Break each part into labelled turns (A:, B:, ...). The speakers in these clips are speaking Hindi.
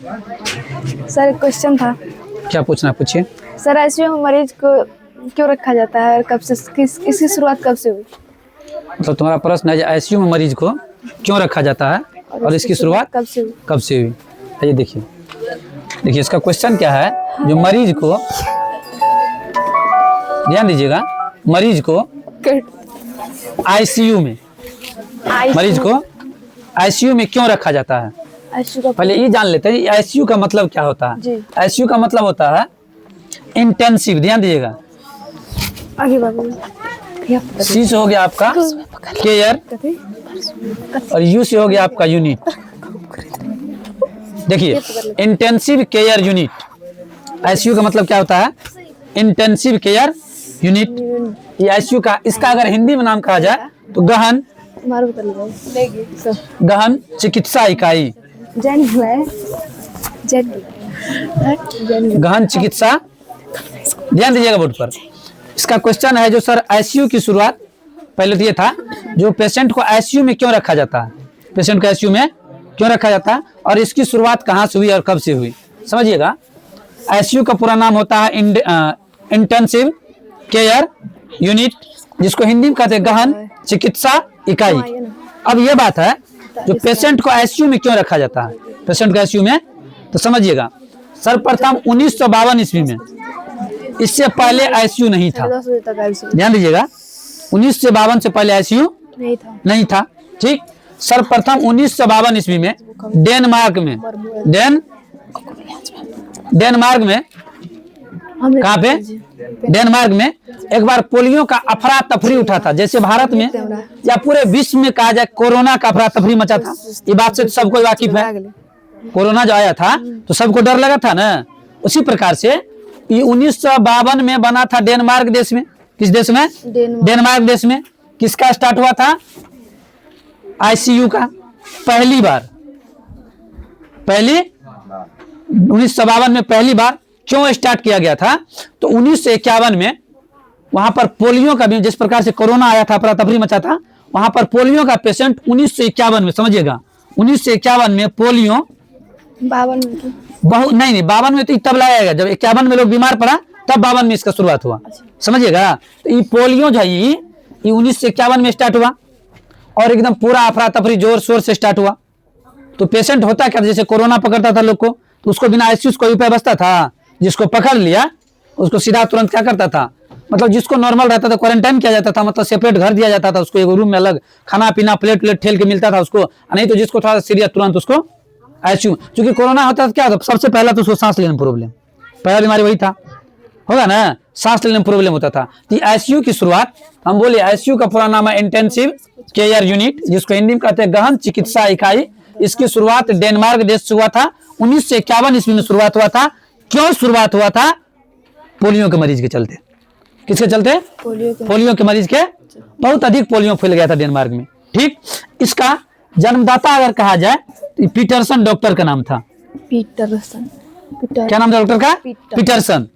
A: सर क्वेश्चन था।
B: क्या पूछना पूछिए।
A: सर आईसीयू में मरीज को क्यों रखा जाता है और कब से इसकी शुरुआत कब से हुई?
B: मतलब तुम्हारा प्रश्न है कि आईसीयू में मरीज को क्यों रखा जाता है और इसकी शुरुआत
A: कब से हुई?
B: कब से हुई। ये देखिए इसका क्वेश्चन क्या है। जो मरीज को, ध्यान दीजिएगा, मरीज को आईसीयू में, मरीज को आईसीयू में क्यों रखा जाता है, पहले ये जान लेते हैं आईसीयू का मतलब क्या होता है। आईसीयू का मतलब होता है इंटेंसिव, ध्यान दीजिएगा। सी से हो गया आपका केयर और यू से हो गया आपका यूनिट। देखिए इंटेंसिव केयर यूनिट, आईसीयू का मतलब क्या होता है, इंटेंसिव केयर यूनिट। ये आईसीयू का, इसका अगर हिंदी में नाम कहा जाए तो गहन चिकित्सा इकाई, गहन चिकित्सा। ध्यान दीजिएगा बोर्ड पर। इसका क्वेश्चन है जो सर आईसीयू की शुरुआत, पहले तो ये था जो पेशेंट को आईसीयू में क्यों रखा जाता है, पेशेंट को आईसीयू में क्यों रखा जाता है और इसकी शुरुआत कहाँ से हुई और कब से हुई। समझिएगा, आईसीयू का पूरा नाम होता है इंटेंसिव केयर यूनिट, जिसको हिंदी में कहते हैं गहन चिकित्सा इकाई। अब ये बात है जो पेशेंट को आईसीयू में क्यों रखा जाता है, पेशेंट को आईसीयू में, तो समझिएगा सर्वप्रथम 1952 ईस्वी में, इससे पहले आईसीयू नहीं था। ध्यान दीजिएगा 1952 से पहले आईसीयू नहीं था। ठीक, सर्वप्रथम 1952 ईस्वी में डेनमार्क में, डेनमार्क में, कहाँ पे, डेनमार्क में एक बार पोलियो का अफरा तफरी उठा था। जैसे भारत में या पूरे विश्व में कहा जाए कोरोना का अफरा तफरी मचा था, ये बात से सबको वाकिफ है। कोरोना जो आया था तो सबको डर लगा था ना। उसी प्रकार से ये 1952 में बना था डेनमार्क देश में। किस देश में? डेनमार्क देश में। किसका स्टार्ट हुआ था? आईसीयू का पहली बार, 1952 में पहली बार क्यों स्टार्ट किया गया था, तो 1951 में वहां पर पोलियो का भी, जिस प्रकार से कोरोना आया था, अफरा तफरी मचा था, वहां पर पोलियो का पेशेंट 1951 में, समझिएगा 1951 में पोलियो, 52 नहीं 52 में तो तब लाया गया जब 51 में लोग बीमार पड़ा, तब 52 में इसका शुरुआत हुआ। समझिएगा, तो ये पोलियो जो है ये 1951 में स्टार्ट हुआ और एकदम पूरा अफरा तफरी जोर शोर से स्टार्ट हुआ। तो पेशेंट होता क्या, जैसे कोरोना पकड़ता था लोग को तो उसको बिना आईसीयू कोई उपाय बचता था, जिसको पकड़ लिया उसको सीधा तुरंत क्या करता था, मतलब जिसको नॉर्मल रहता था क्वारंटाइन किया जाता था, मतलब सेपरेट घर दिया जाता था उसको, एक रूम में अलग खाना पीना प्लेट प्लेट ठेल के मिलता था उसको। नहीं तो जिसको थोड़ा सीरियस तुरंत उसको आईसीयू, क्योंकि कोरोना होता था क्या होता, सबसे पहला तो उसको सांस लेने में प्रॉब्लम, पहला बीमारी वही था, होगा ना, सांस लेने में प्रॉब्लम होता था। तो आईसीयू की शुरुआत, हम बोले आईसीयू का पूरा नाम है इंटेंसिव केयर यूनिट, जिसको हिंदी में कहते हैं गहन चिकित्सा इकाई। इसकी शुरुआत डेनमार्क देश से हुआ था, 1951 ईस्वी में शुरुआत हुआ था। क्यों शुरुआत हुआ था? पोलियो के मरीज के चलते। किसके चलते? पोलियो के मरीज के, बहुत अधिक पोलियो फैल गया था डेनमार्क में। ठीक, इसका जन्मदाता अगर कहा जाए तो पीटरसन डॉक्टर का नाम था। क्या नाम था डॉक्टर का? पीटरसन।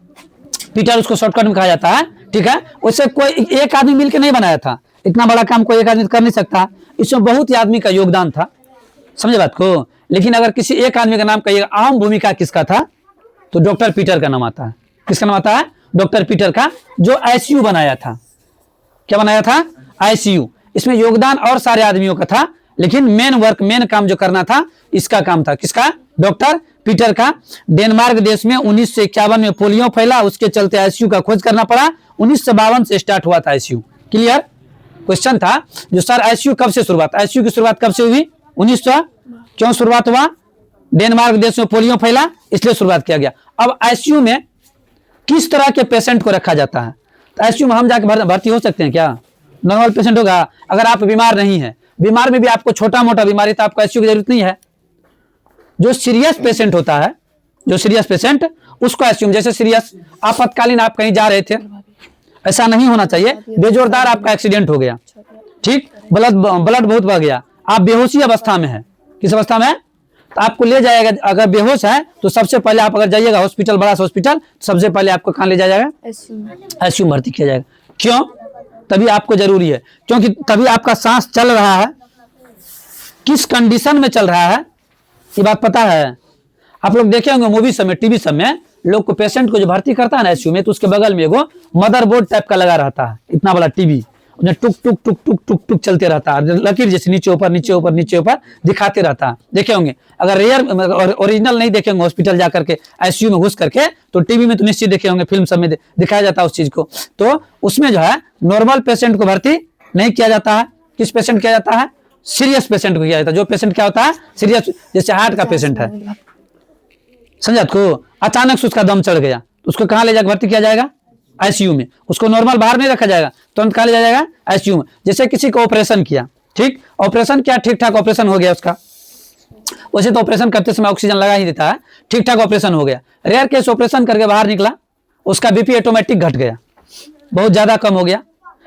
B: पीटर उसको शॉर्टकट में कहा जाता है। ठीक है, वैसे कोई एक आदमी मिलकर नहीं बनाया था, इतना बड़ा काम कोई एक आदमी कर नहीं सकता, इसमें बहुत ही आदमी का योगदान था। समझे बात को? लेकिन अगर किसी एक आदमी का नाम कहिएगा, अहम भूमिका किसका था, तो डॉक्टर पीटर का नाम आता है। किसका नाम आता है? डॉक्टर पीटर का, जो आईसीयू बनाया था। क्या बनाया था? आईसीयू। इसमें योगदान और सारे आदमियों का था, लेकिन मेन वर्क, मेन काम जो करना था, इसका काम था। किसका? डॉक्टर पीटर का। डेनमार्क देश में 1951 में पोलियो फैला, उसके चलते आईसीयू का खोज करना पड़ा। 1952 से स्टार्ट हुआ था आईसीयू। क्लियर? क्वेश्चन था जो सर आईसीयू कब से शुरुआत, आईसीयू की शुरुआत कब से हुई? 1900। क्यों शुरुआत हुआ? डेनमार्क देश में पोलियो फैला, इसलिए शुरुआत किया गया। अब आईसीयू में किस तरह के पेशेंट को रखा जाता है? तो आईसीयू में हम जाकर भर्ती हो सकते हैं क्या? नॉर्मल पेशेंट होगा। अगर आप बीमार नहीं है, बीमार में भी आपको छोटा मोटा बीमारी, तो आपको आईसीयू की जरूरत नहीं है। जो सीरियस पेशेंट होता है, जो सीरियस पेशेंट, उसको आईसीयू में, जैसे सीरियस आपातकालीन आप कहीं जा रहे थे, ऐसा नहीं होना चाहिए, बेजोरदार आपका एक्सीडेंट हो गया, ठीक, ब्लड बहुत बढ़ गया, आप बेहोशी अवस्था में है। किस अवस्था में है? तो आपको ले जाएगा, अगर बेहोश है तो सबसे पहले आप अगर जाइएगा हॉस्पिटल, बड़ा हॉस्पिटल, सबसे पहले आपको कहाँ ले जाया जाएगा? आईसीयू भर्ती किया जाएगा। क्यों? तभी आपको जरूरी है, क्योंकि तभी आपका सांस चल रहा है। किस कंडीशन में चल रहा है ये बात पता है? आप लोग देखे होंगे मूवी सब में, टीवी सब में, लोग को पेशेंट को जो भर्ती करता है ना आईसीयू में, तो उसके बगल में एगो मदरबोर्ड टाइप का लगा रहता है, इतना बड़ा टीवी, उसमें टुक टुक टुक टुक टुक टुक चलते रहता है, लकीर जैसे नीचे ऊपर नीचे ऊपर नीचे ऊपर दिखाते रहता है। देखे होंगे, अगर रेयर ओरिजिनल नहीं देखे होंगे हॉस्पिटल जाकर के आईसीयू में घुस करके, तो टीवी में तो निश्चित देखे होंगे, फिल्म सब में दिखाया जाता है उस चीज को। तो उसमें जो है नॉर्मल पेशेंट को भर्ती नहीं किया जाता है। किस पेशेंट किया जाता है? सीरियस पेशेंट को किया जाता है। जो पेशेंट क्या होता है? सीरियस, जैसे हार्ट का पेशेंट है, समझा को, अचानक से उसका दम चढ़ गया, तो उसको कहाँ ले जाकर भर्ती किया जाएगा? आईसीयू में। उसको नॉर्मल बाहर नहीं रखा जाएगा, तुरंत कहाँ ले जाया जाएगा? आईसीयू में। जैसे किसी को ऑपरेशन किया, ठीक, ऑपरेशन किया, ठीक ठाक ऑपरेशन हो गया उसका, वैसे तो ऑपरेशन करते समय ऑक्सीजन लगा ही देता है, ठीक ठाक ऑपरेशन हो गया। रेयर केस ऑपरेशन करके बाहर निकला, उसका बीपी ऑटोमेटिक घट गया, बहुत ज्यादा कम हो गया,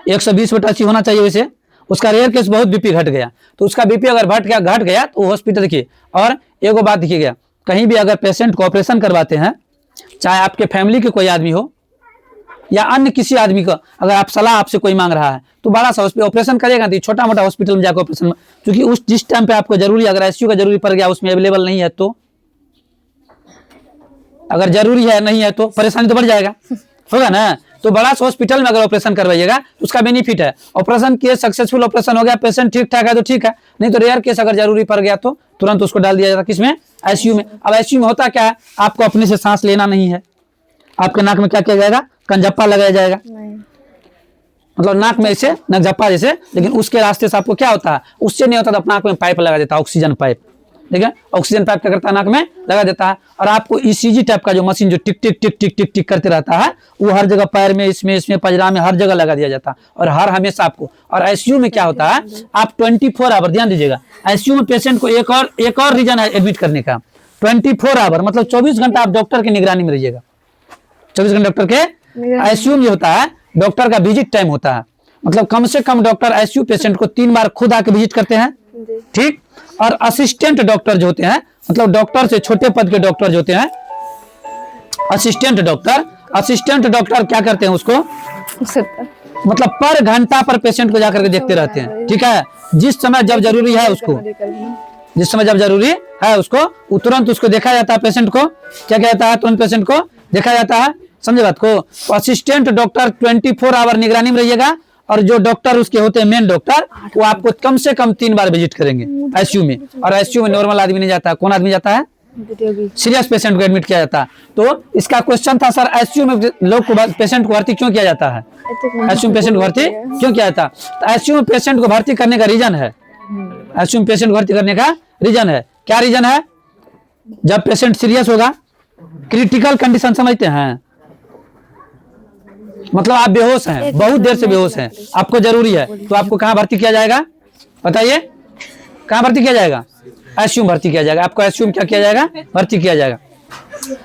B: 120/80 होना चाहिए वैसे, उसका रेयर केस बहुत बीपी घट गया। तो उसका बीपी अगर घट गया तो हॉस्पिटल देखिए। और एगो बात देखिएगा, कहीं भी अगर पेशेंट को ऑपरेशन करवाते हैं, चाहे आपके फैमिली के कोई आदमी हो या अन्य किसी आदमी का, अगर आप सलाह आपसे कोई मांग रहा है, तो बड़ा सा हॉस्पिटल ऑपरेशन करेगा, तो छोटा मोटा हॉस्पिटल में जाकर ऑपरेशन, क्योंकि उस जिस टाइम पे आपको जरूरी, अगर आईसीयू का जरूरी पड़ गया, उसमें अवेलेबल नहीं है, तो अगर जरूरी है नहीं है तो परेशानी तो बढ़ जाएगा, होगा ना। तो बड़ा सा हॉस्पिटल में अगर ऑपरेशन करवाइएगा तो उसका बेनिफिट है, ऑपरेशन केस सक्सेसफुल ऑपरेशन हो गया, पेशेंट ठीक ठाक है तो ठीक है, नहीं तो रेयर केस अगर जरूरी पड़ गया तो तुरंत उसको डाल दिया जाता है किसमें? आईसीयू में। अब आईसीयू में होता क्या है, आपको अपने से सांस लेना नहीं है, आपके नाक में क्या किया जाएगा? कंजप्पा लगाया जाएगा, मतलब नाक में ऐसे नकझप्पा जैसे, लेकिन उसके रास्ते से आपको क्या होता है, उससे नहीं होता तो अपना नाक में पाइप लगा देता है, ऑक्सीजन पाइप, ठीक है, ऑक्सीजन पाइप क्या करता है? नाक में लगा देता है। और आपको ईसीजी टाइप का जो मशीन जो टिक टिक टिक टिक टिक टिक करते रहता है, वो हर जगह पैर में, इसमें पजरा में, हर जगह लगा दिया जाता है, और हर हमेशा आपको। और आईसीयू में क्या होता है, आप 24 आवर, ध्यान दीजिएगा, आईसीयू में पेशेंट को एक और रीजन है एडमिट करने का, 24 आवर, मतलब 24 घंटा आप डॉक्टर की निगरानी में रहिएगा, 24 घंटे डॉक्टर के। आईसीयू में होता है डॉक्टर का विजिट टाइम होता है, मतलब कम से कम डॉक्टर आईसीयू पेशेंट को 3 बार खुद आके विजिट करते हैं, ठीक। और असिस्टेंट डॉक्टर जो होते हैं, मतलब डॉक्टर से छोटे पद के डॉक्टर जो होते हैं, असिस्टेंट डॉक्टर क्या करते हैं उसको, मतलब पर घंटा पर पेशेंट को जाकर के देखते रहते हैं, ठीक है। जिस समय जब जरूरी है उसको, जिस समय जब जरूरी है उसको तुरंत उसको देखा जाता है, पेशेंट को क्या कहता है, तुरंत पेशेंट को देखा जाता है, समझे बात को। असिस्टेंट डॉक्टर 24 आवर निगरानी में रहिएगा, और जो डॉक्टर उसके होते हैं मेन डॉक्टर, वो आपको कम से कम 3 बार विजिट करेंगे आईसीयू में। और आईसीयू में नॉर्मल आदमी नहीं जाता है, कौन आदमी जाता है? सीरियस पेशेंट को एडमिट किया जाता है। तो इसका क्वेश्चन था सर, आईसीयू में लोग को पेशेंट को भर्ती क्यों किया जाता है? आईसीयू में पेशेंट को भर्ती क्यों किया जाता है? तो आईसीयू में पेशेंट को भर्ती करने का रीजन है, आईसीयू में पेशेंट को भर्ती करने का रीजन है, क्या रीजन है? जब पेशेंट सीरियस होगा, क्रिटिकल कंडीशन समझते हैं, मतलब आप बेहोश हैं, बहुत देर से बेहोश हैं, आपको जरूरी है, तो आपको कहाँ भर्ती किया जाएगा? बताइए, कहाँ भर्ती किया जाएगा? आईसीयू में भर्ती किया जाएगा, आपको आईसीयू में क्या किया जाएगा? भर्ती किया जाएगा।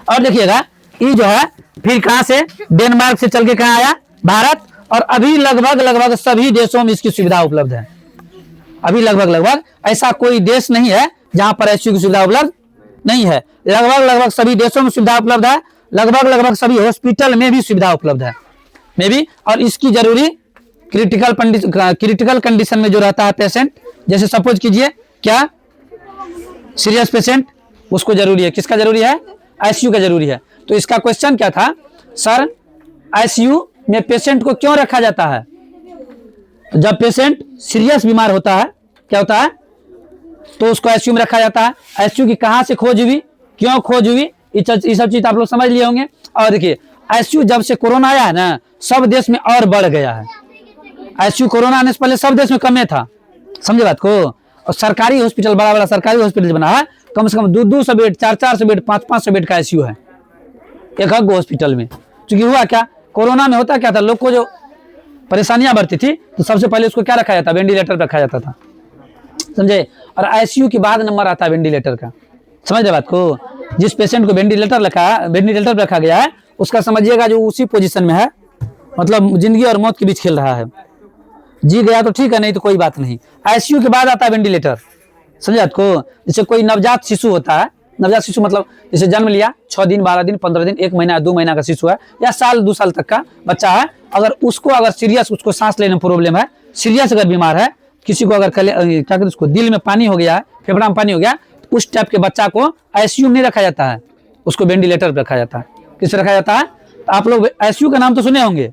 B: और देखिएगा, ये जो है फिर कहाँ से, डेनमार्क से चल के कहाँ आया? भारत। और अभी लगभग सभी देशों में इसकी सुविधा उपलब्ध है। अभी लगभग ऐसा कोई देश नहीं है जहां पर आईसीयू की सुविधा उपलब्ध नहीं है। लगभग सभी देशों में सुविधा उपलब्ध है, लगभग सभी हॉस्पिटल में भी सुविधा उपलब्ध है, में भी। और इसकी जरूरी क्रिटिकल कंडीशन में जो रहता है पेशेंट, जैसे सपोज कीजिए क्या, सीरियस पेशेंट, उसको जरूरी है, किसका जरूरी है? आईसीयू का जरूरी है। तो इसका क्वेश्चन क्या था सर, आईसीयू में पेशेंट को क्यों रखा जाता है? जब पेशेंट सीरियस बीमार होता है, क्या होता है, तो उसको आईसीयू में रखा जाता है। आईसीयू की कहां से खोज हुई, क्यों खोज हुई, ये सब चीज आप लोग समझ लिए होंगे। और देखिए, आईसीयू जब से कोरोना आया है ना, सब देश में और बढ़ गया है। आईसीयू कोरोना आने से पहले सब देश में कम में था, समझे बात को। और सरकारी हॉस्पिटल, बड़ा सरकारी हॉस्पिटल बना है, कम से कम 200 बेड, 400 बेड, 500 बेड का आईसीयू है एक हॉस्पिटल में। क्योंकि हुआ क्या, कोरोना में होता क्या था, लोग को जो परेशानियां बढ़ती थी, तो सबसे पहले उसको क्या रखा जाता, वेंटिलेटर पर रखा जाता था, समझे। और आईसीयू के बाद नंबर आता है वेंटिलेटर का, समझ रहे बात को। जिस पेशेंट को वेंटिलेटर पर रखा गया है, उसका समझिएगा जो उसी पोजीशन में है, मतलब जिंदगी और मौत के बीच खेल रहा है। जी गया तो ठीक है, नहीं तो कोई बात नहीं। आईसीयू के बाद आता है वेंटिलेटर, समझे बात को। जैसे कोई नवजात शिशु होता है, नवजात शिशु मतलब जैसे जन्म लिया, 6 दिन, 12 दिन, 15 दिन, 1 महीना, 2 महीना का शिशु है, या साल 2 साल तक का बच्चा है, अगर सीरियस, उसको सांस लेने में प्रॉब्लम है, सीरियस अगर बीमार है, किसी को अगर क्या कहते उसको दिल में पानी हो गया है, फेफड़ा में पानी हो गया, उस टाइप के बच्चा को आईसीयू में नहीं रखा जाता है, उसको वेंटिलेटर पर रखा जाता है। किस रखा जाता है? तो आप लोग आईसीयू का नाम तो सुने होंगे,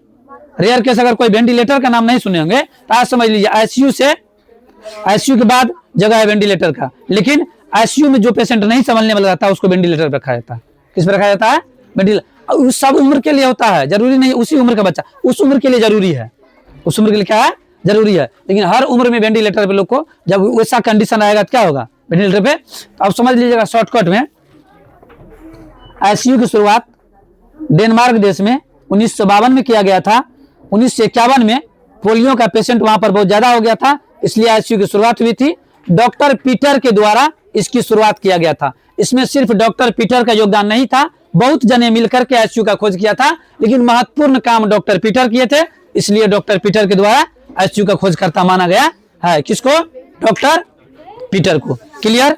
B: रेयर केस अगर कोई वेंटिलेटर का नाम नहीं सुने होंगे तो आज समझ लीजिए आईसीयू के बाद जगह है वेंटिलेटर का, लेकिन आईसीयू में जो पेशेंट नहीं संभलने वाला रहता है उसको वेंटिलेटर पर रखा जाता है। किस पर रखा जाता है? वेंटिलेटर। उस सब उम्र के लिए होता है, जरूरी नहीं उसी उम्र का बच्चा, उस उम्र के लिए जरूरी है, उस उम्र के लिए क्या है? जरूरी है। लेकिन हर उम्र में वेंटिलेटर पे लोग को जब वैसा कंडीशन आएगा तो क्या होगा वेंटिलेटर पे? तो आप समझ लीजिएगा शॉर्टकट में, आईसीयू की शुरुआत डेनमार्क देश में 1952 में किया गया था। 1951 में पोलियो का पेशेंट वहां पर बहुत ज्यादा हो गया था, इसलिए आईसीयू की शुरुआत हुई थी। डॉक्टर पीटर के द्वारा इसकी शुरुआत किया गया था। इसमें सिर्फ डॉक्टर पीटर का योगदान नहीं था, बहुत जने मिलकर के आईसीयू का खोज किया था, लेकिन महत्वपूर्ण काम डॉक्टर पीटर किए थे, इसलिए डॉक्टर पीटर के द्वारा आईसीयू का खोजकर्ता माना गया है। किसको? डॉक्टर पीटर को। क्लियर?